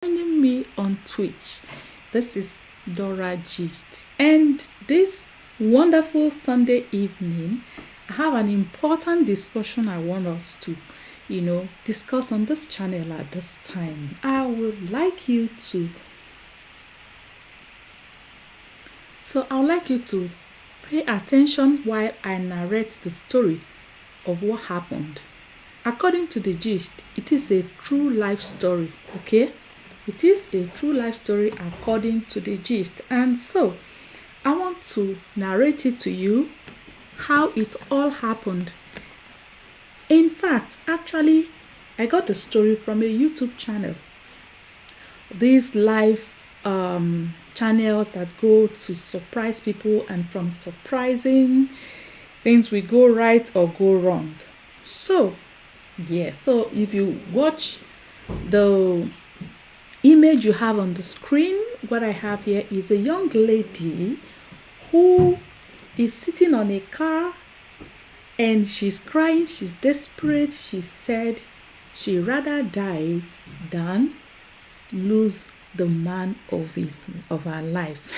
Joining me on Twitch. This is Dora Gist, and this wonderful Sunday evening, I have an important discussion I want us to, discuss on this channel at this time. I would like you to, pay attention while I narrate the story of what happened. According to the gist, it is a true life story, okay? It is a true life story according to the gist. And so, I want to narrate it to you how it all happened. In fact, actually, I got the story from a YouTube channel. These live channels that go to surprise people, and from surprising things will go right or go wrong. So if you watch the image you have on the screen, what I have here is a young lady who is sitting on a car and she's crying, she's desperate. She said she rather dies than lose the man of her life.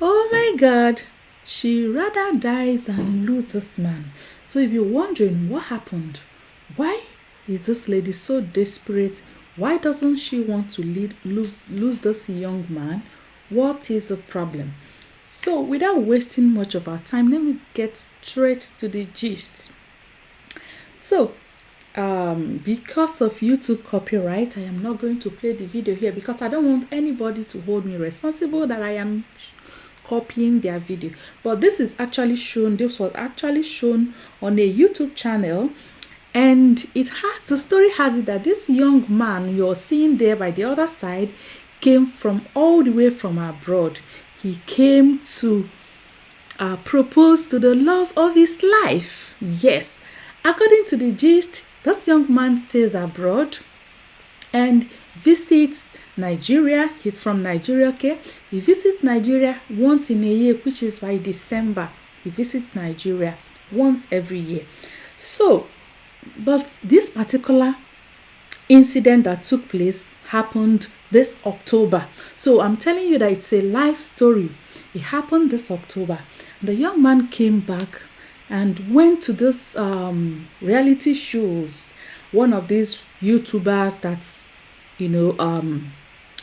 Oh my God, she rather dies than lose this man. So if you're wondering what happened, why is this lady so desperate? Why doesn't she want to lose this young man? What is the problem? So without wasting much of our time, let me get straight to the gist. So because of YouTube copyright, I am not going to play the video here because I don't want anybody to hold me responsible that I am copying their video. But this was actually shown on a YouTube channel, and the story has it that this young man you're seeing there by the other side came from all the way from abroad. He came to propose to the love of his life. Yes, according to the gist, this young man stays abroad and visits Nigeria. He's from Nigeria, okay? He visits Nigeria once in a year, which is by December. He visits Nigeria once every year. So, but this particular incident that took place happened this October. So I'm telling you that it's a life story. It happened this October. The young man came back and went to this reality shows. One of these YouTubers that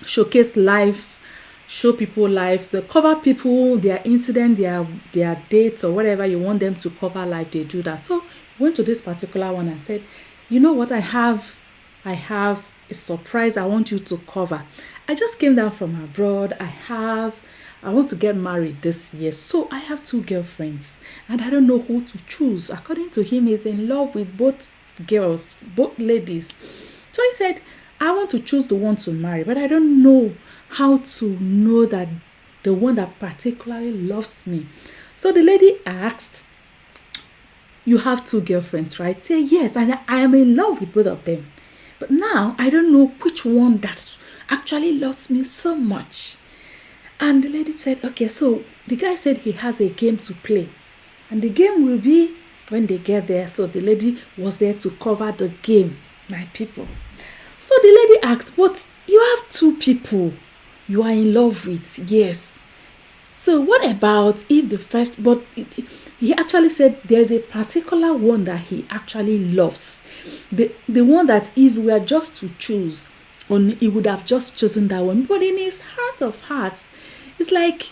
showcase life, show people life, they cover people, their incident, their dates or whatever you want them to cover life, they do that. So went to this particular one and said, you know what, I have a surprise I want you to cover. I just came down from abroad. I want to get married this year. So I have 2 girlfriends and I don't know who to choose. According to him, he's in love with both girls, both ladies. So he said, I want to choose the one to marry, but I don't know how to know that the one that particularly loves me. So the lady asked, you have 2 girlfriends, right? Say yes, and I am in love with both of them. But now I don't know which one that actually loves me so much. And the lady said, okay, so the guy said he has a game to play. And the game will be when they get there. So the lady was there to cover the game, my people. So the lady asked, but you have 2 people you are in love with, yes. So what about if the first, but he actually said there's a particular one that he actually loves. The one that if we were just to choose, he would have just chosen that one. But in his heart of hearts, it's like,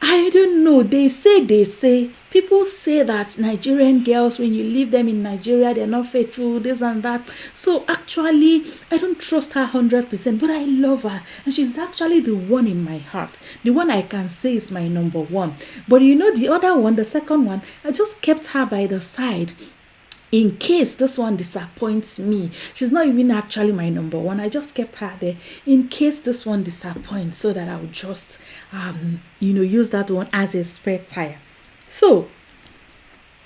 I don't know. They say, people say that Nigerian girls, when you leave them in Nigeria, they're not faithful, this and that. So actually, I don't trust her 100%, but I love her. And she's actually the one in my heart. The one I can say is my number one. But the other one, the second one, I just kept her by the side in case this one disappoints me. She's not even actually my number one. I just kept her there in case this one disappoints, so that I would just use that one as a spare tire. So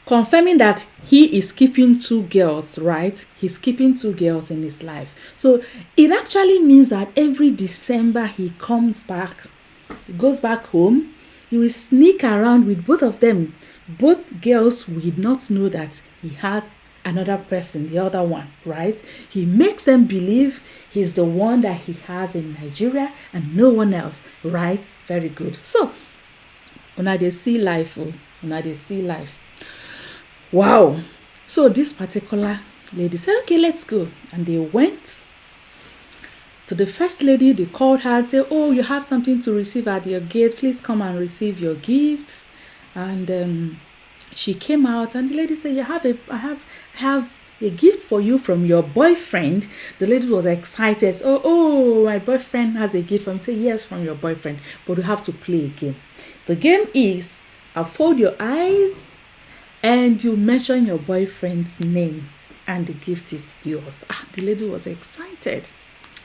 confirming that he is keeping 2 girls, right? He's keeping 2 girls in his life. So it actually means that every December he comes back, he goes back home, he will sneak around with both of them. Both girls will not know that he has another person, the other one, right? He makes them believe he's the one that he has in Nigeria and no one else, right? Very good. So, una dey see life, una dey see life. Wow. So this particular lady said, okay, let's go. And they went to the first lady. They called her and said, oh, you have something to receive at your gate. Please come and receive your gifts. And she came out, and the lady said, I have a gift for you from your boyfriend. The lady was excited. Oh, my boyfriend has a gift for me. Say, yes, from your boyfriend, but you have to play a game. The game is, I'll fold your eyes and you mention your boyfriend's name and the gift is yours. The lady was excited.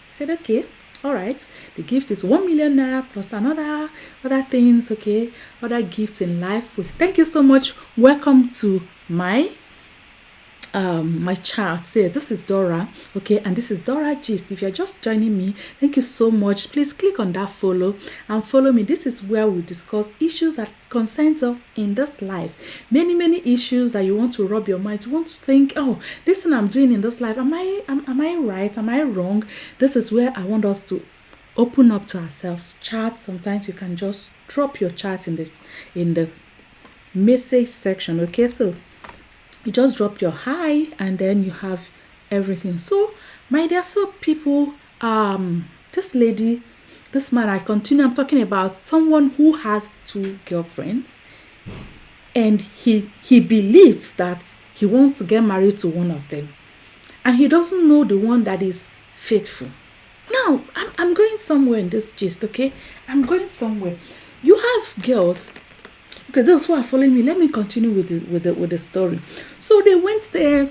Said, okay, all right. The gift is 1 million naira plus other things, okay, other gifts in life. Thank you so much. Welcome to my chat. Say, this is Dora, okay, and this is Dora Gist. If you're just joining me, thank you so much. Please click on that follow and follow me. This is where we discuss issues that concern us in this life. Many issues that you want to rub your mind. You want to think, oh, this thing I'm doing in this life, am I right? Am I wrong? This is where I want us to open up to ourselves. Chat. Sometimes you can just drop your chat in the message section, okay? So you just drop your hi and then you have everything. So my dear people, this lady, this man, I'm talking about someone who has 2 girlfriends, and he believes that he wants to get married to one of them, and he doesn't know the one that is faithful. Now I'm going somewhere in this gist, okay? I'm going somewhere. You have girls. Okay, those who are following me, let me continue with the story. So they went there.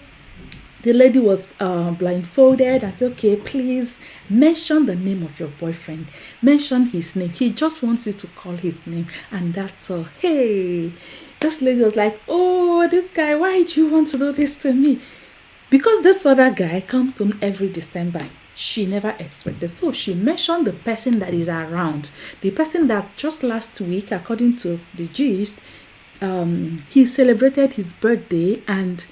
The lady was blindfolded and said, okay, please mention the name of your boyfriend. Mention his name. He just wants you to call his name, and that's all. Hey, this lady was like, oh, this guy, why do you want to do this to me? Because this other guy comes home every December. She never expected. So she mentioned the person that is around. The person that just last week, according to the gist, he celebrated his birthday and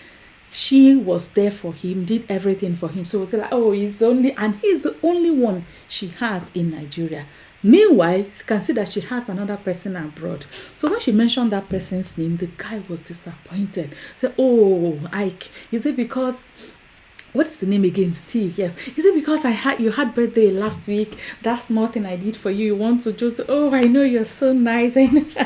she was there for him, did everything for him. So it's like, oh, he's the only one she has in Nigeria. Meanwhile, you can see that she has another person abroad. So when she mentioned that person's name, the guy was disappointed. Said, oh, Ike, is it because... What's the name again? Steve, yes. Is it because you had birthday last week? That small thing I did for you, you want to do? Oh, I know you're so nice. And so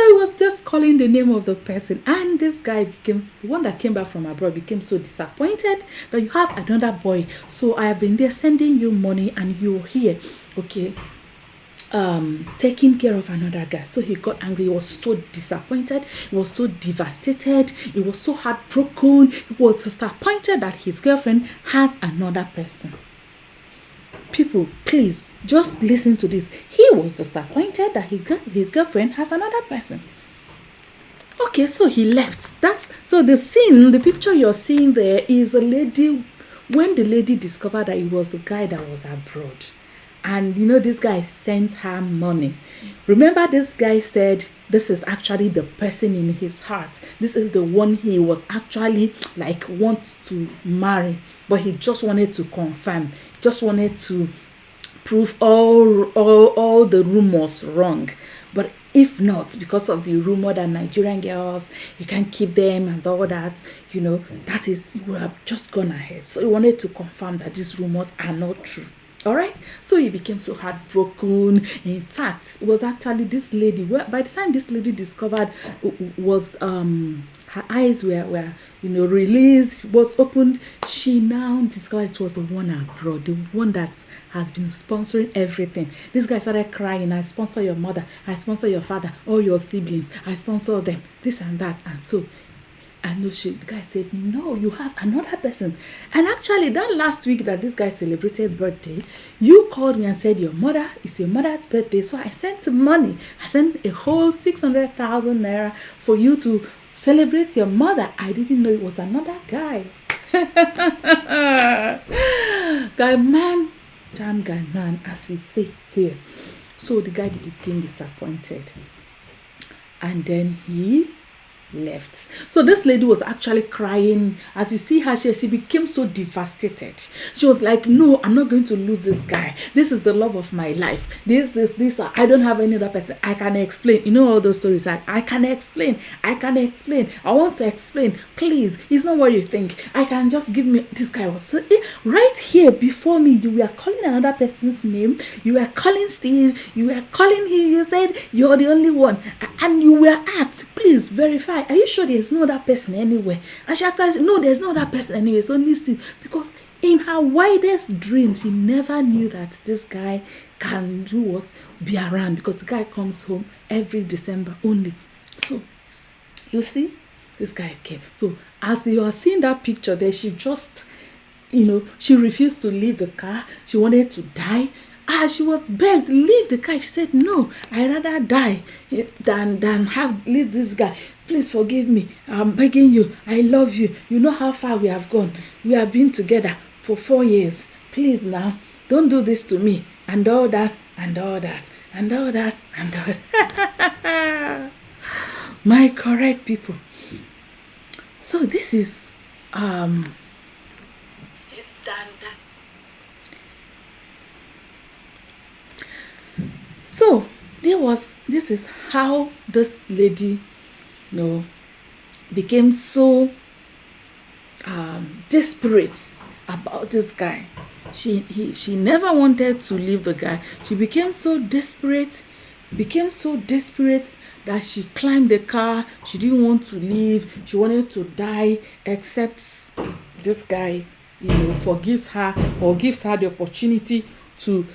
he was just calling the name of the person. And this guy the one that came back from abroad became so disappointed that you have another boy. So I have been there sending you money and you're here. Okay. Taking care of another guy. So he got angry. He was so disappointed. He was so devastated. He was so heartbroken. He was disappointed that his girlfriend has another person. People, please just listen to this. He was disappointed that his girlfriend has another person. Okay, so he left. So the scene, the picture you're seeing there is a lady. When the lady discovered that it was the guy that was abroad. And this guy sent her money. Remember, this guy said this is actually the person in his heart. This is the one he was actually wants to marry. But he just wanted to confirm. Just wanted to prove all the rumors wrong. But if not, because of the rumor that Nigerian girls, you can't keep them and all that, that is, you would have just gone ahead. So he wanted to confirm that these rumors are not true. All right, so he became so heartbroken. In fact, it was actually this lady. By the time this lady discovered, was her eyes were released, was opened. She now discovered it was the one abroad, the one that has been sponsoring everything. This guy started crying. I sponsor your mother. I sponsor your father. All your siblings. I sponsor them. This and that. And so. And the guy said, no, you have another person. And actually, that last week that this guy celebrated birthday, you called me and said, it's your mother's birthday. So I sent money. I sent a whole 600,000 naira for you to celebrate your mother. I didn't know it was another guy. Damn guy man, as we say here. So the guy became disappointed. And then he left. So this lady was actually crying. As you see her, she became so devastated. She was like, no, I'm not going to lose this guy. This is the love of my life. This. I don't have any other person. I can explain. You know all those stories. I can explain. I want to explain. Please, it's not what you think. I can just give me. This guy was right here before me. You were calling another person's name. You were calling Steve. You were calling him. You said you're the only one, and you were asked, please verify. Are you sure there's no other person anywhere? And she actually said, no, there's no other person anywhere. It's only Steve. Because in her wildest dreams, she never knew that this guy can do what? Be around. Because the guy comes home every December only. So, you see, this guy came. So, as you are seeing that picture there, she just, she refused to leave the car. She wanted to die. She was begged, leave the car. She said, no, I'd rather die than leave this guy. Please forgive me. I'm begging you. I love you. You know how far we have gone. We have been together for 4 years. Please now, don't do this to me. And all that, and all that, and all that, and all that. My correct people. So this is So this is how this lady, became so desperate about this guy. She never wanted to leave the guy. She became so desperate that she climbed the car. She didn't want to leave. She wanted to die, except this guy, forgives her or gives her the opportunity to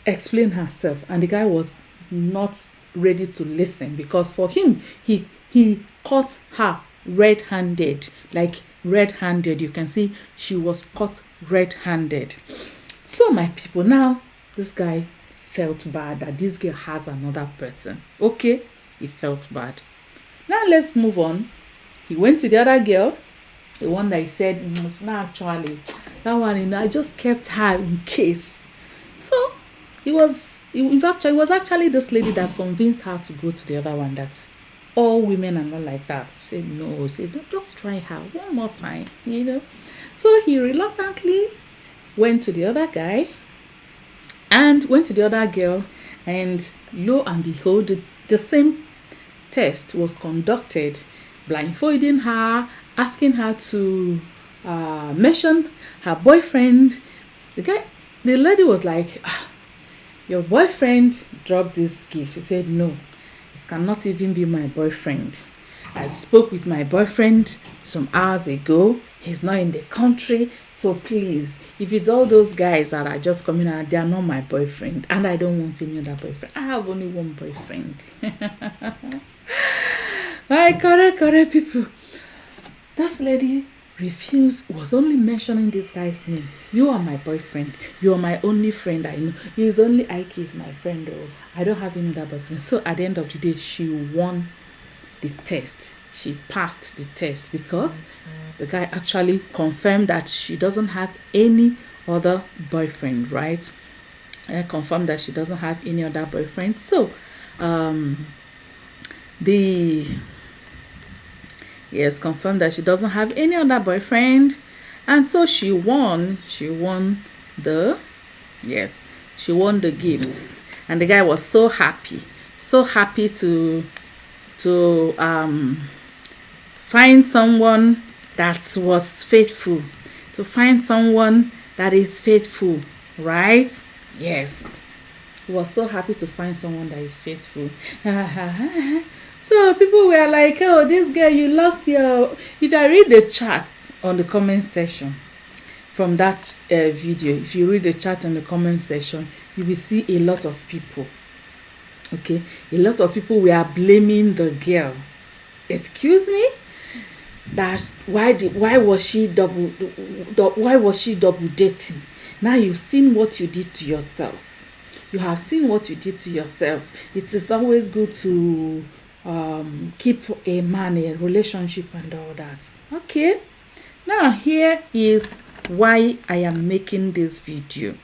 explain herself. And the guy was not ready to listen, because for him, he caught her red-handed. You can see she was caught red-handed. So my people, now this guy felt bad that this girl has another person. Okay, he felt bad. Now let's move on. He went to the other girl, the one that he said, no, actually, that one, I just kept her in case. So it was actually this lady that convinced her to go to the other one, that all women are not like that. Say no, just try her one more time, So he reluctantly went to the other guy and went to the other girl, and lo and behold, the same test was conducted, blindfolding her, asking her to mention her boyfriend. The lady was like, your boyfriend dropped this gift. She said, no, it cannot even be my boyfriend. I spoke with my boyfriend some hours ago. He's not in the country. So please, if it's all those guys that are just coming out, they are not my boyfriend. And I don't want any other boyfriend. I have only one boyfriend. My correct people. This lady refused, was only mentioning this guy's name. You are my boyfriend. You are my only friend I know. He's only Ike is my friend. I don't have any other boyfriend. So at the end of the day, she won the test. She passed the test because the guy actually confirmed that she doesn't have any other boyfriend, right? And confirmed that she doesn't have any other boyfriend. So confirmed that she doesn't have any other boyfriend, and so she won the gifts. And the guy was so happy to find someone that was faithful, to find someone that is faithful, right? Yes, he was so happy to find someone that is faithful. So people were like, oh, this girl, you lost your... If I read the chat on the comment section from that video, if you read the chat on the comment section, you will see a lot of people. Okay, a lot of people were blaming the girl. Excuse me? That why was she double dating? Now you've seen what you did to yourself. You have seen what you did to yourself. It is always good to keep a man in a relationship and all that. Okay, now here is why I am making this video.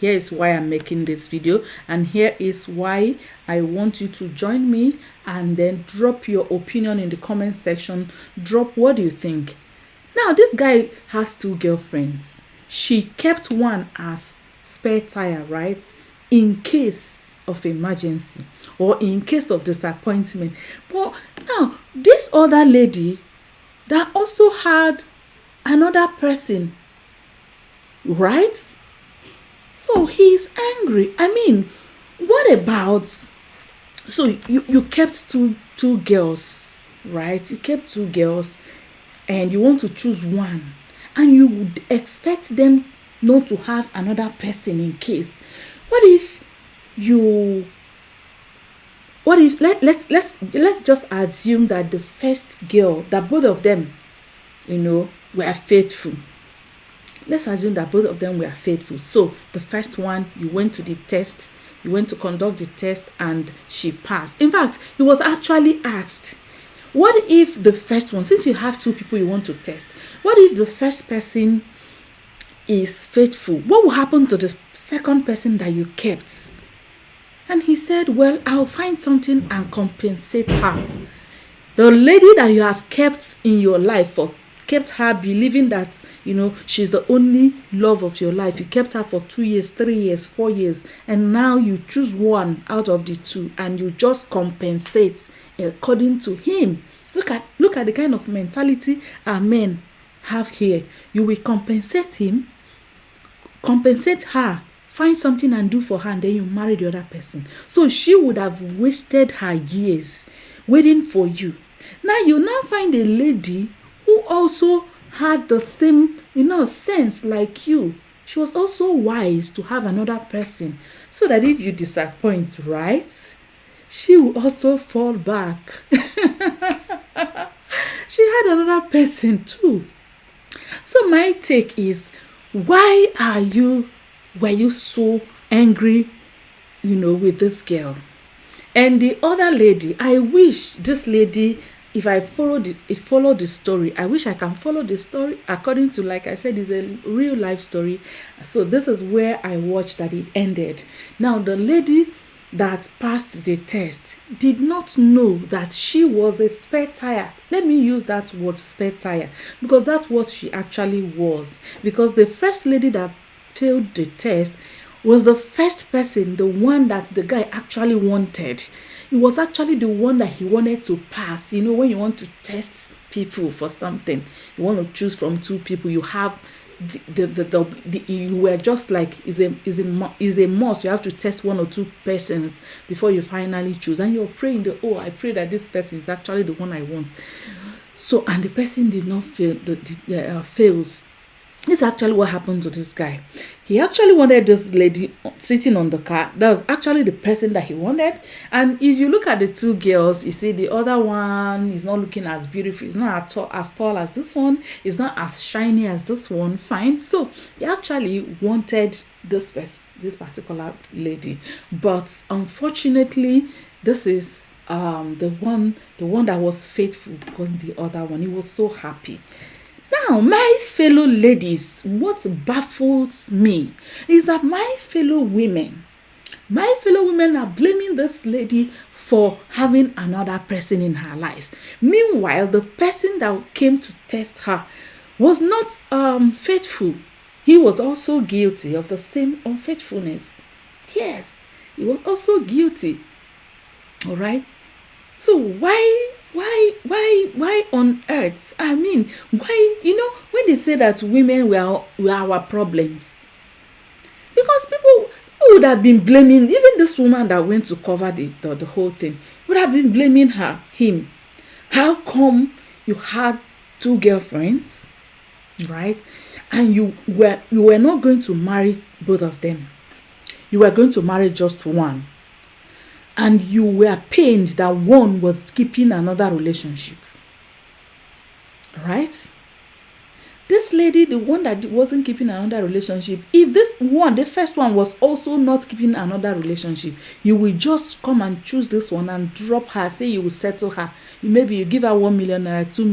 Here is why I'm making this video, and here is why I want you to join me, and then drop your opinion in the comment section. Drop what do you think. Now, this guy has 2 girlfriends. She kept one as spare tire, right? In case of emergency or in case of disappointment. But now, this other lady that also had another person, right? So he's angry. I mean, what about, so you kept two girls, right? You kept 2 girls and you want to choose one, and you would expect them not to have another person in case. What if let's just assume that the first girl, that both of them, were faithful. Let's assume that both of them were faithful. So the first one, you went to the test, you went to conduct the test, and she passed. In fact, he was actually asked, what if the first one, since you have 2 people you want to test, what if the first person is faithful? What will happen to the second person that you kept? And he said, well, I'll find something and compensate her. The lady that you have kept in your life, or kept her believing that, she's the only love of your life. You kept her for 2 years, 3 years, 4 years, and now you choose one out of the 2 and you just compensate according to him. Look at the kind of mentality our men have here. You will compensate him, compensate her, find something and do for her, and then you marry the other person. So she would have wasted her years waiting for you. Now you find a lady who also had the same, sense like you. She was also wise to have another person, so that if you disappoint, right, she will also fall back. She had another person too. So my take is, why were you so angry, with this girl? And the other lady, I wish this lady, if I follow the story, I wish I can follow the story according to, like I said, it's a real life story. So this is where I watched that it ended. Now, the lady that passed the test did not know that she was a spare tire. Let me use that word, spare tire, because that's what she actually was. Because the first lady that failed the test was the first person, the one that the guy actually wanted. It was actually the one that he wanted to pass. When you want to test people for something, you want to choose from 2 people, you have you were just like, is a must. You have to test 1 or 2 persons before you finally choose, and you're praying I pray that this person is actually the one I want. So, and the person did not fail, fails. This is actually what happened to this guy. He actually wanted this lady sitting on the car. That was actually the person that he wanted. And if you look at the 2 girls, you see the other one is not looking as beautiful. It's not as tall as this one. It's not as shiny as this one. Fine. So he actually wanted this particular lady. But unfortunately, this is the one that was faithful, because the other one, he was so happy. Now, my fellow ladies, what baffles me is that my fellow women are blaming this lady for having another person in her life. Meanwhile, the person that came to test her was not faithful. He was also guilty of the same unfaithfulness. Yes, he was also guilty. All right. So why on earth? I mean, why, when they say that women were our problems, because people would have been blaming, even this woman that went to cover the whole thing, would have been blaming him. How come you had 2 girlfriends, right? And you were not going to marry both of them. You were going to marry just one. And you were pained that one was keeping another relationship. Right? This lady, the one that wasn't keeping another relationship, if this one, the first one, was also not keeping another relationship, you will just come and choose this one and drop her, say you will settle her. Maybe you give her 1 million naira, 2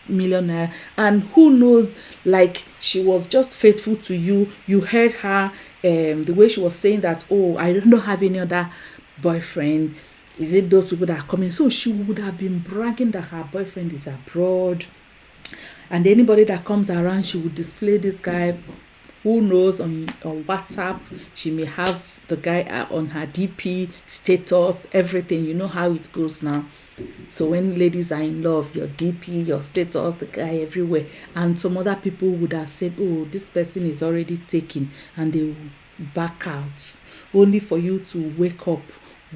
million naira, and who knows, like, she was just faithful to you. You heard her, the way she was saying that, oh, I don't have any other boyfriend. Is it those people that are coming? So she would have been bragging that her boyfriend is abroad. And anybody that comes around, she would display this guy. Who knows, on WhatsApp, she may have the guy on her DP, status, everything. You know how it goes now. So when ladies are in love, your DP, your status, the guy everywhere. And some other people would have said, oh, this person is already taken, and they will back out. Only for you to wake up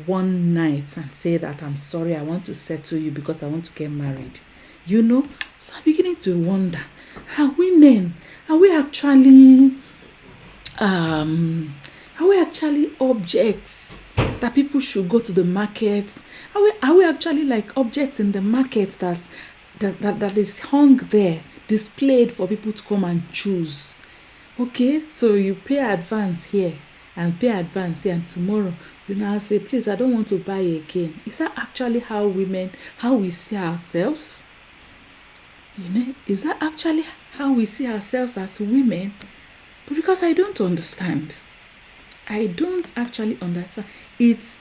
one night and say that, I'm sorry, I want to settle you because I want to get married. You know? So I'm beginning to wonder, are we actually objects that people should go to the market? Are we actually like objects in the market that is hung there, displayed for people to come and choose? Okay, so you pay advance here and pay advance here, and tomorrow you now say, please, I don't want to buy again. Is that actually how we see ourselves? You know, is that actually how we see ourselves as women? But because I don't understand. I don't actually understand. It's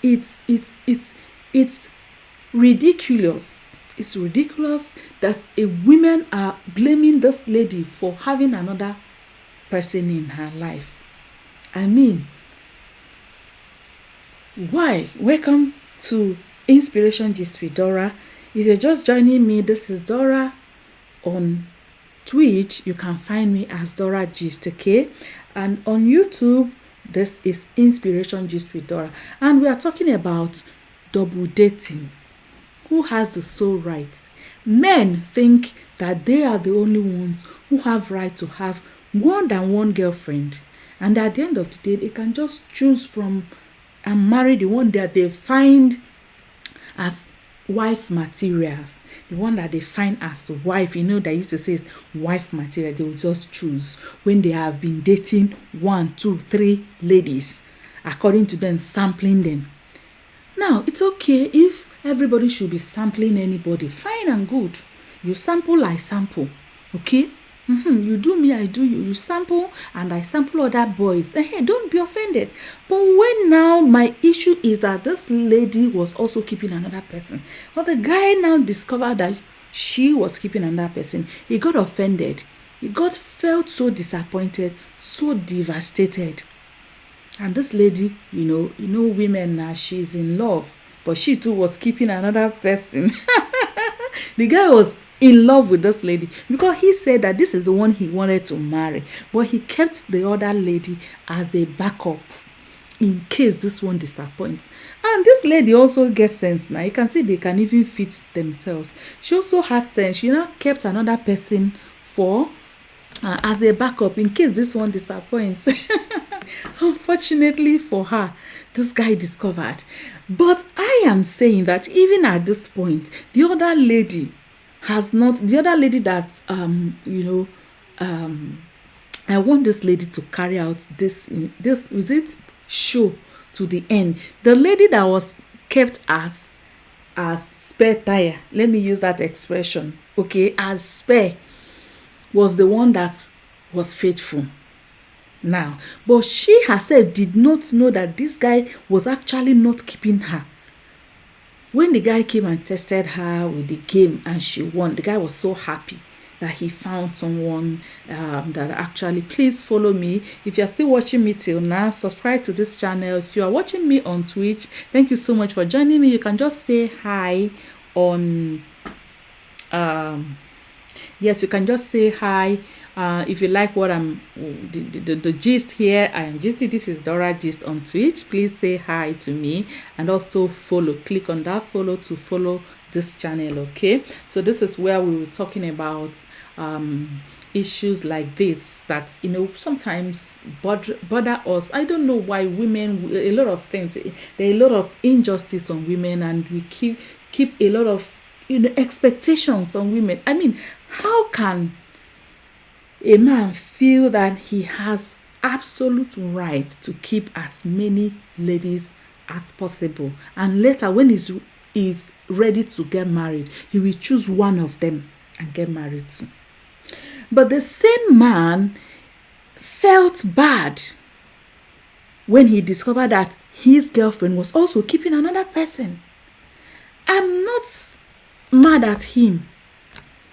ridiculous. It's ridiculous that women are blaming this lady for having another person in her life. I mean, why? Welcome to Inspiration Gist with Dora. If you're just joining me, this is Dora. On Twitch, you can find me as Dora Gist, okay? And on YouTube, this is Inspiration Gist with Dora. And we are talking about double dating. Who has the sole rights? Men think that they are the only ones who have right to have more than one girlfriend. And at the end of the day, they can just choose from and marry the one that they find as wife materials, the one that they find as wife. You know, they used to say is wife material. They will just choose when they have been dating 1, 2, 3 ladies, according to them, sampling them. Now, it's okay if everybody should be sampling anybody. Fine and good. You sample, I sample. Okay? You do me, I do you. You sample and I sample other boys. Hey, don't be offended. But when now my issue is that this lady was also keeping another person. Well, the guy now discovered that she was keeping another person. He got offended. Felt so disappointed, so devastated. And this lady, you know women now, she's in love. But she too was keeping another person. The guy was in love with this lady because he said that this is the one he wanted to marry, but he kept the other lady as a backup in case this one disappoints. And this lady also gets sense now. You can see they can even fit themselves. She also has sense. She now kept another person for as a backup in case this one disappoints. Unfortunately for her, this guy discovered. But I am saying that even at this point, the other lady that I want this lady to carry out this is it show to the end. The lady that was kept as spare tire, let me use that expression, okay, as spare, was the one that was faithful. Now, but she herself did not know that this guy was actually not keeping her. When the guy came and tested her with the game and she won, the guy was so happy that he found someone that actually, please follow me. If you're still watching me till now, subscribe to this channel. If you are watching me on Twitch, thank you so much for joining me. You can just say hi on, yes, you can just say hi. If you like what I'm the gist here, I am gisting. This is Dora Gist on Twitch. Please say hi to me and also follow. Click on that follow to follow this channel. Okay, so this is where we were talking about issues like this that sometimes bother us. I don't know why women, a lot of things, there are a lot of injustice on women, and we keep a lot of expectations on women. I mean, how can a man feel that he has absolute right to keep as many ladies as possible, and later when he's ready to get married, he will choose one of them and get married to? But the same man felt bad when he discovered that his girlfriend was also keeping another person. I'm not mad at him,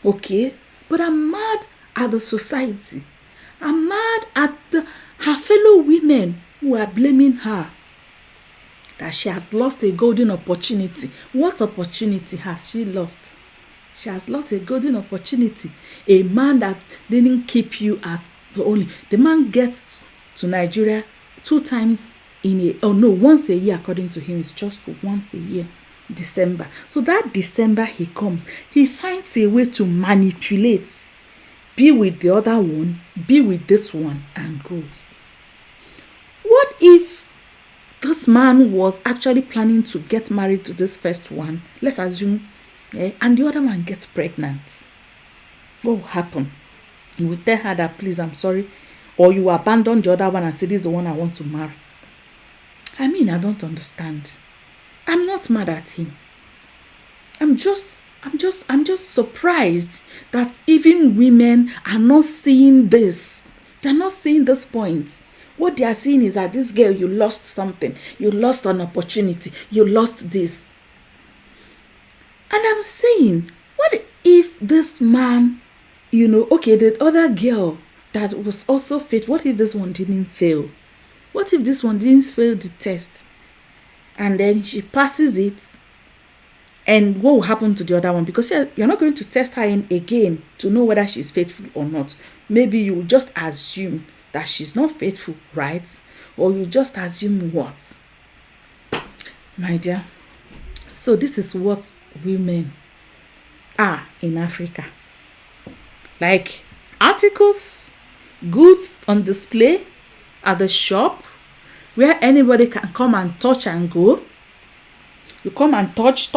okay? But I'm mad at the society. I'm mad at her fellow women who are blaming her that she has lost a golden opportunity. What opportunity has she lost? She has lost a golden opportunity. A man that didn't keep you as the only. The man gets to Nigeria 2 times once a year, according to him. It's just once a year, December. So that December he comes, he finds a way to manipulate, be with the other one, be with this one, and goes. What if this man was actually planning to get married to this first one? Let's assume, and the other one gets pregnant. What will happen? You will tell her that, please, I'm sorry, or you abandon the other one and say, this is the one I want to marry. I mean, I don't understand. I'm not mad at him. I'm just surprised that even women are not seeing this. They're not seeing this point. What they are seeing is that this girl, you lost something. You lost an opportunity. You lost this. And I'm saying, what if this man, okay, the other girl that was also faithful, what if this one didn't fail? What if this one didn't fail the test? And then she passes it. And what will happen to the other one? Because you're not going to test her in again to know whether she's faithful or not. Maybe you just assume that she's not faithful, right? Or you just assume what? My dear. So this is what women are in Africa. Like articles, goods on display at the shop where anybody can come and touch and go. You come and touch,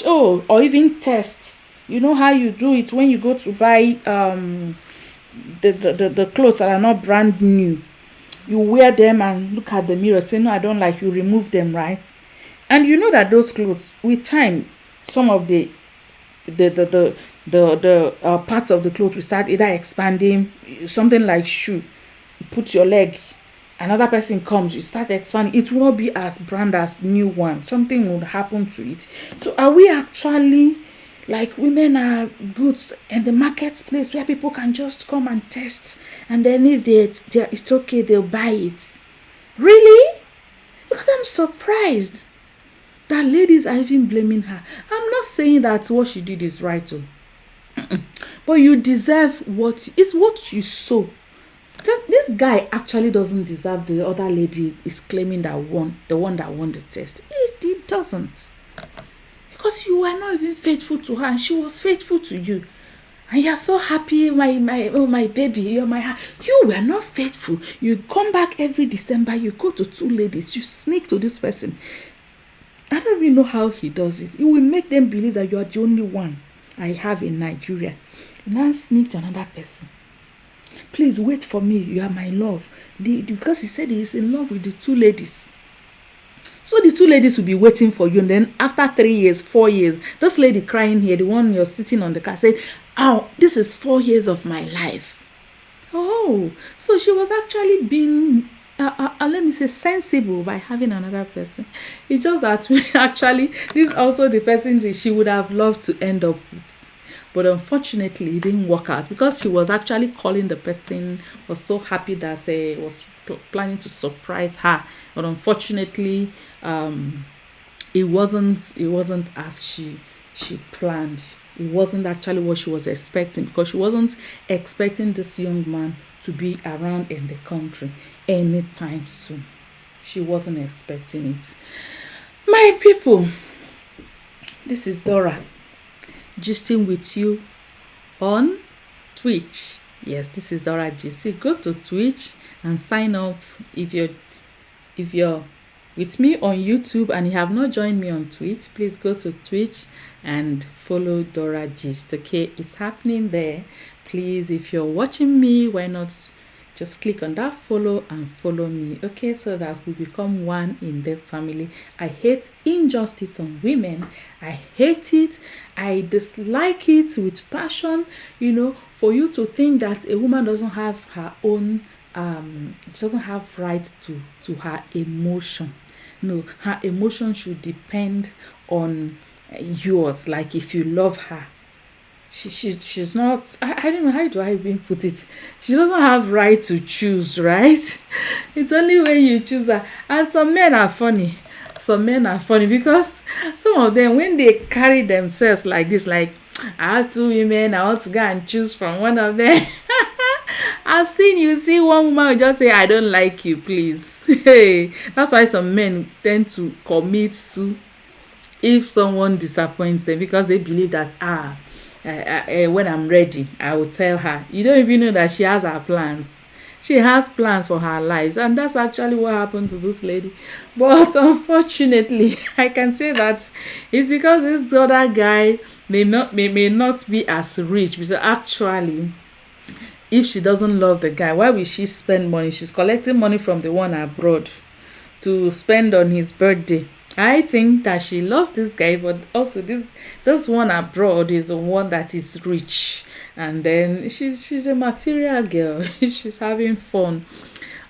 or even test. You know how you do it when you go to buy the clothes that are not brand new. You wear them and look at the mirror, say, no, I don't like, you remove them, right? And you know that those clothes, with time, some of the parts of the clothes will start either expanding, something like shoe. You put your leg, another person comes, you start expanding. It will not be as brand as new one. Something will happen to it. So are we actually like women are goods in the marketplace where people can just come and test, and then if it's okay, they'll buy it? Really? Because I'm surprised that ladies are even blaming her. I'm not saying that what she did is right, but you deserve what you sow. This guy actually doesn't deserve the other lady is claiming the one that won the test. It doesn't. Because you were not even faithful to her and she was faithful to you. And you're so happy, my baby, you're my heart. You were not faithful. You come back every December, you go to 2 ladies, you sneak to this person. I don't even know how he does it. You will make them believe that you are the only one I have in Nigeria. You now sneak to another person. Please wait for me. You are my love. Because he said he is in love with the 2 ladies. So the 2 ladies will be waiting for you. And then after 3 years, 4 years, this lady crying here, the one you're sitting on the car, said, oh, this is 4 years of my life. Oh, so she was actually being, let me say, sensible by having another person. It's just that actually, this is also the person that she would have loved to end up with. But unfortunately, it didn't work out because she was actually calling the person, was so happy that was planning to surprise her. But unfortunately, it wasn't as she planned. It wasn't actually what she was expecting, because she wasn't expecting this young man to be around in the country anytime soon. She wasn't expecting it. My people, this is Dora, gisting with you on Twitch. Yes, this is Dora Gist. Go to Twitch and sign up if you're with me on YouTube and you have not joined me on Twitch. Please go to Twitch and follow Dora Gist. Okay, it's happening there. Please, if you're watching me, why not just click on that follow and follow me, okay, so that we become one in this family. I hate injustice on women. I hate it. I dislike it with passion. For you to think that a woman doesn't have her own she doesn't have right to her emotion. No, her emotion should depend on yours. Like if you love her, she's not, I don't know, how do I even put it, she doesn't have right to choose, right? It's only when you choose her. And some men are funny, because some of them, when they carry themselves like this, like, I have two women, I want to go and choose from one of them. I've seen, you see one woman will just say, I don't like you, please. Hey, that's why some men tend to commit to if someone disappoints them, because they believe that when I'm ready, I will tell her. You don't even know that she has her plans. She has plans for her lives, and that's actually what happened to this lady. But unfortunately, I can say that it's because this other guy may not be as rich. Because actually, if she doesn't love the guy, why will she spend money? She's collecting money from the one abroad to spend on his birthday. I think that she loves this guy, but also this one abroad is the one that is rich, and then she's a material girl. She's having fun.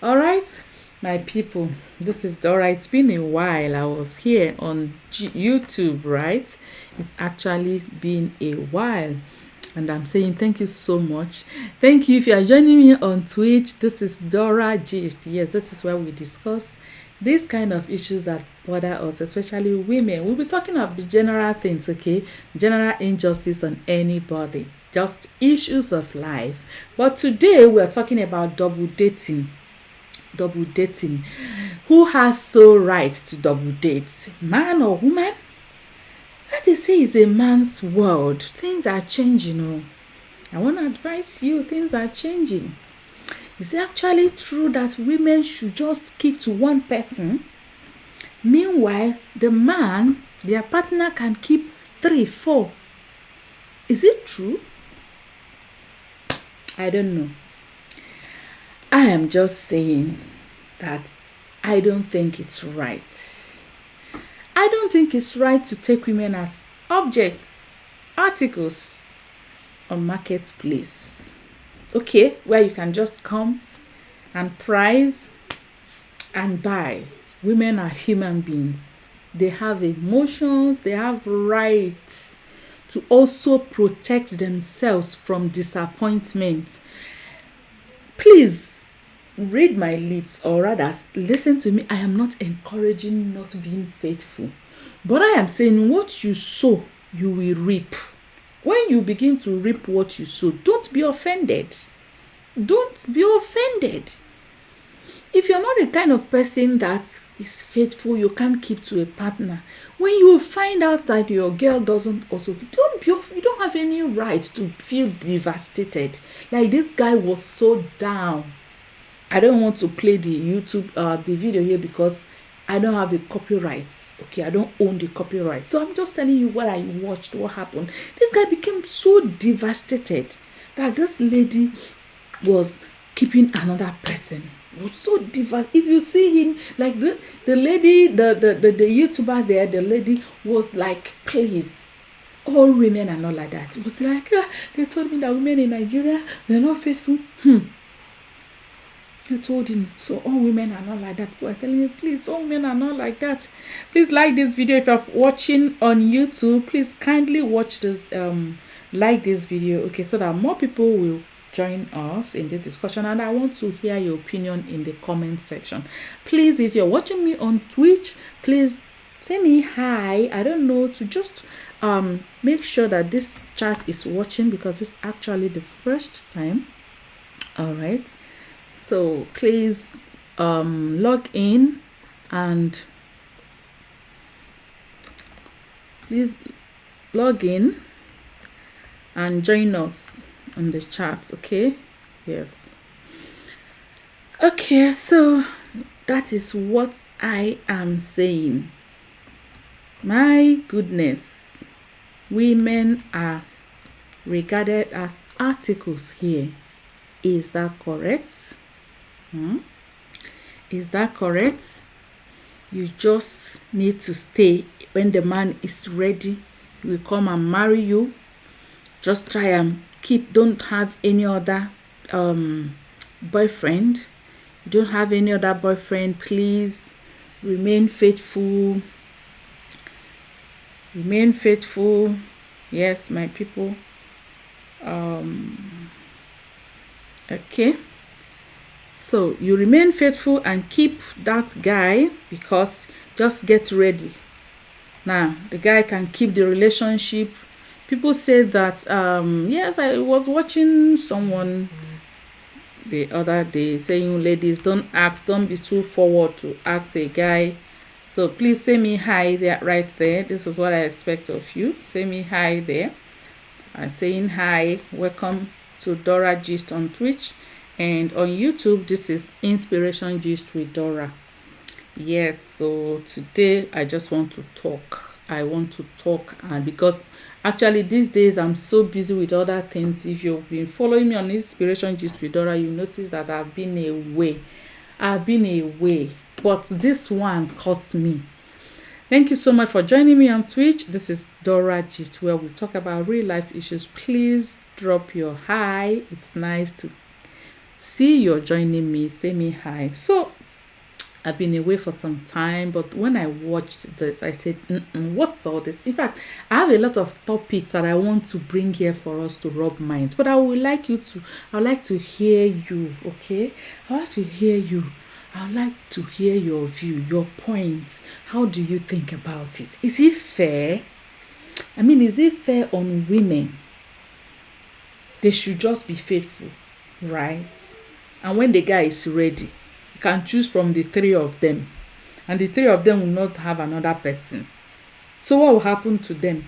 All right, my people, this is Dora. It's been a while. I was here on YouTube, right? It's actually been a while. And I'm saying thank you so much. Thank you if you are joining me on Twitch. This is Dora Gist. Yes, this is where we discuss these kind of issues that bother us, especially women. We'll be talking about general things, okay? General injustice on anybody. Just issues of life. But today we're talking about double dating. Double dating. Who has sole right to double date? Man or woman? Like they say, it's a man's world. Things are changing. Oh. I want to advise you, things are changing. Is it actually true that women should just keep to one person? Meanwhile, the man, their partner, can keep 3, 4. Is it true? I don't know. I am just saying that I don't think it's right. I don't think it's right to take women as objects, articles on marketplace. Okay, where you can just come and price and buy. Women are human beings. They have emotions, they have rights to also protect themselves from disappointment. Please read my lips, or rather listen to me. I am not encouraging not being faithful, but I am saying what you sow, you will reap. When you begin to reap what you sow, don't be offended. Don't be offended. If you're not the kind of person that is faithful, you can't keep to a partner. When you find out that your girl doesn't also, you don't have any right to feel devastated. Like this guy was so down. I don't want to play the YouTube the video here because I don't have the copyrights. Okay, I don't own the copyright. So I'm just telling you what I watched, what happened. This guy became so devastated that this lady was keeping another person. Was so devastated. If you see him, like the lady, the YouTuber there, the lady was like, please, all women are not like that. It was like, they told me that women in Nigeria, they're not faithful. I told him, so all women are not like that. People are telling me, please, all women are not like that. Please like this video. If you're watching on YouTube, please kindly watch this, like this video, okay, so that more people will join us in this discussion. And I want to hear your opinion in the comment section. Please, if you're watching me on Twitch, please say me hi. I don't know, to just make sure that this chat is watching, because it's actually the first time. All right. So please log in and join us on the chat, okay? Yes. Okay, so that is what I am saying. My goodness, women are regarded as articles here. Is that correct? Is that correct? You just need to stay. When the man is ready, he will come and marry you. Just try and don't have any other boyfriend. you don't have any other boyfriend, please remain faithful. Remain faithful. Yes, my people. Okay, so you remain faithful and keep that guy, because just get ready now. The guy can keep the relationship. People say that yes, I was watching someone the other day saying, ladies, don't be too forward to ask a guy. So please say me hi there, right there. This is what I expect of you. Say me hi there. I'm saying hi. Welcome to Dora Gist on Twitch, and on YouTube this is Inspiration Gist with Dora. Yes, so today I just want to talk. And because actually these days I'm so busy with other things. If you've been following me on Inspiration Gist with Dora, you notice that I've been away, but this one caught me. Thank you so much for joining me on Twitch. This is Dora Gist, where we talk about real life issues. Please drop your hi. It's nice to see you're joining me. Say me hi. So I've been away for some time, but when I watched this, I said, what's all this? In fact, I have a lot of topics that I want to bring here for us to rub minds, but I would like to hear you, okay? I would like to hear your view, your points. How do you think about it? Is it fair? I mean, is it fair on women? They should just be faithful, right? And when the guy is ready, you can choose from the three of them. And the three of them will not have another person. So what will happen to them?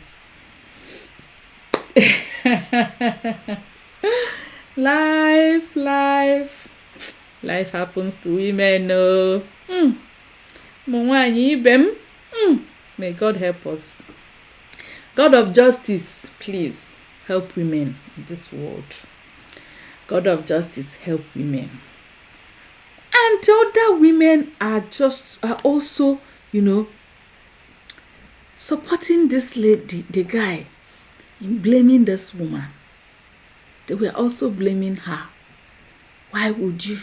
Life happens to women, no. May God help us. God of justice, please help women in this world. God of justice, help women. And other women are also, supporting this lady, the guy, in blaming this woman. They were also blaming her. Why would you?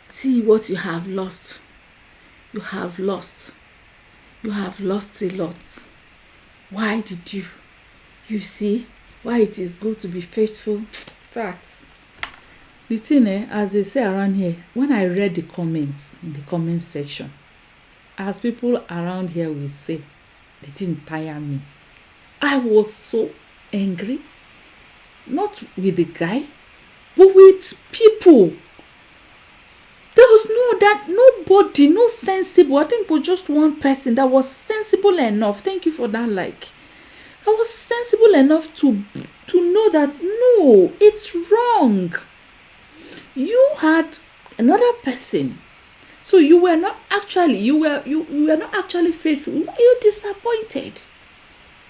See what you have lost. You have lost a lot. Why did you? You see why it is good to be faithful. Facts. The thing, as they say around here, when I read the comments in the comment section, as people around here will say, they didn't tire me. I was so angry, not with the guy, but with people. There was nobody, no sensible. I think it was just one person that was sensible enough. Thank you for that. I was sensible enough to know that no, it's wrong. You had another person, so you were not actually faithful. Why are you disappointed?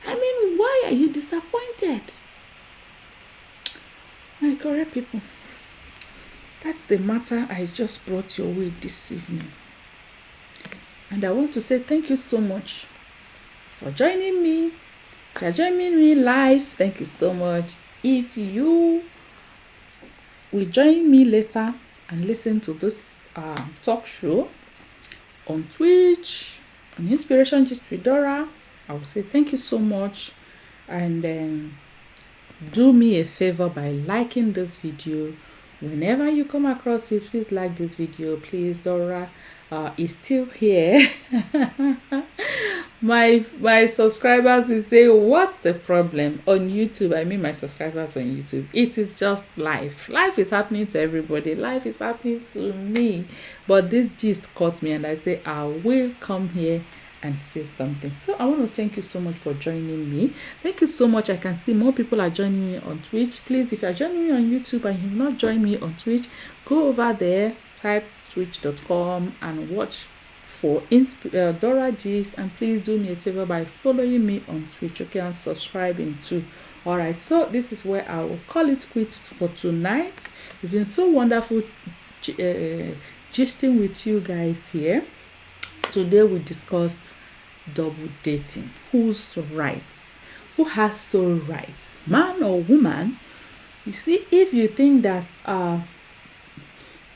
I mean, why are you disappointed? My correct people, that's the matter I just brought your way this evening. And I want to say thank you so much for joining me. If you're joining me live, thank you so much. If you will join me later and listen to this talk show on Twitch, on Inspiration Gist with Dora, I will say thank you so much. And do me a favor by liking this video. Whenever you come across it, please like this video. Please, Dora is still here. my subscribers will say, what's the problem on YouTube? I mean, my subscribers on YouTube. It is just life. Life is happening to everybody. Life is happening to me. But this gist caught me, and I say, I will come here and say something. So I want to thank you so much for joining me. Thank you so much. I can see more people are joining me on Twitch. Please, if you are joining me on YouTube and you have not joined me on Twitch, go over there, type twitch.com and watch for Dora Gist. And please do me a favor by following me on Twitch, okay, and subscribing too. All right, so this is where I will call it quits for tonight. It's been so wonderful gisting with you guys here. Today we discussed double dating. Whose rights? Who has sole rights? Man or woman? You see, if you think that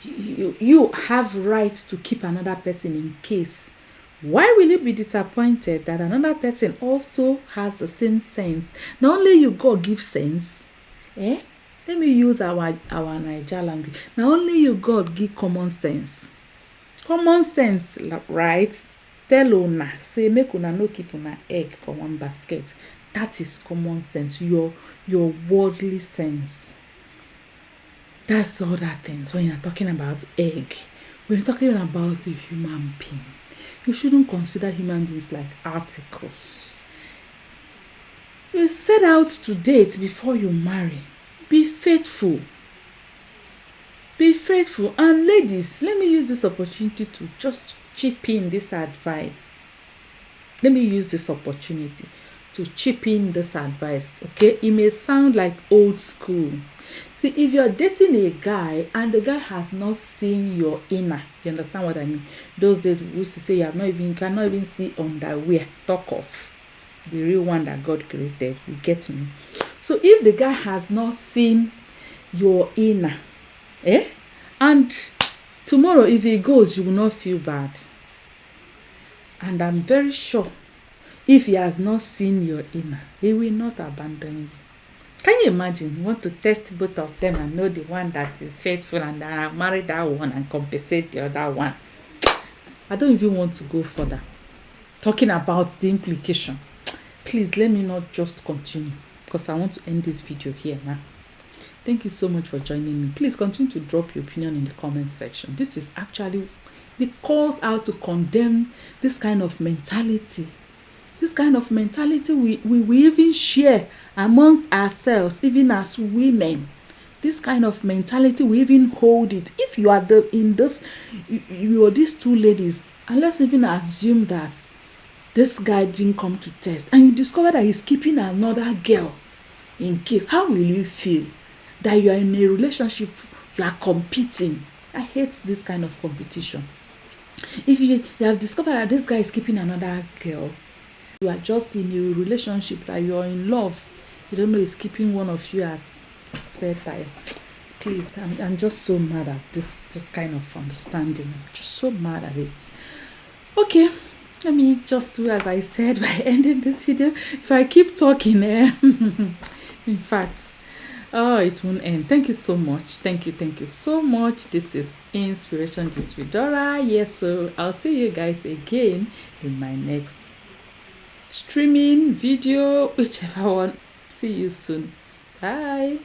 you have right to keep another person in case. Why will you be disappointed that another person also has the same sense? Not only you God give sense, eh? Let me use our Naija language. Not only you God give common sense. Common sense, right? Tell una, say make una no keep una egg for one basket. That is common sense, your worldly sense. That's other things when you're talking about egg. When you're talking about a human being, you shouldn't consider human beings like articles. You set out to date before you marry. Be faithful. Be faithful. And ladies, let me use this opportunity to just chip in this advice. Let me use this opportunity to chip in this advice, okay? It may sound like old school. See, if you're dating a guy and the guy has not seen your inner, you understand what I mean? Those days we used to say you cannot even see underwear. Talk of the real one that God created. You get me? So if the guy has not seen your inner, and tomorrow if he goes, you will not feel bad. And I'm very sure if he has not seen your inner, he will not abandon you. Can you imagine? You want to test both of them and know the one that is faithful and that have married that one and compensate the other one. I don't even want to go further. Talking about the implication. Please let me not just continue because I want to end this video here now. Thank you so much for joining me. Please continue to drop your opinion in the comment section. This is actually the calls out to condemn this kind of mentality. This kind of mentality we even share amongst ourselves, even as women. This kind of mentality, we even hold it. If you are you are these two ladies, and let's even assume that this guy didn't come to test, and you discover that he's keeping another girl in case, how will you feel? That you are in a relationship, you are competing. I hate this kind of competition. If you have discovered that this guy is keeping another girl, you are just in a relationship that you are in love, you don't know he's keeping one of you as spare tire. Please, I'm just so mad at this kind of understanding. I'm just so mad at it. Okay, let me just do as I said by ending this video. If I keep talking, in fact, it won't end. Thank you so much. Thank you so much. This is Inspiration Gist with Dora. Yes, so I'll see you guys again in my next streaming video, whichever one. See you soon. Bye.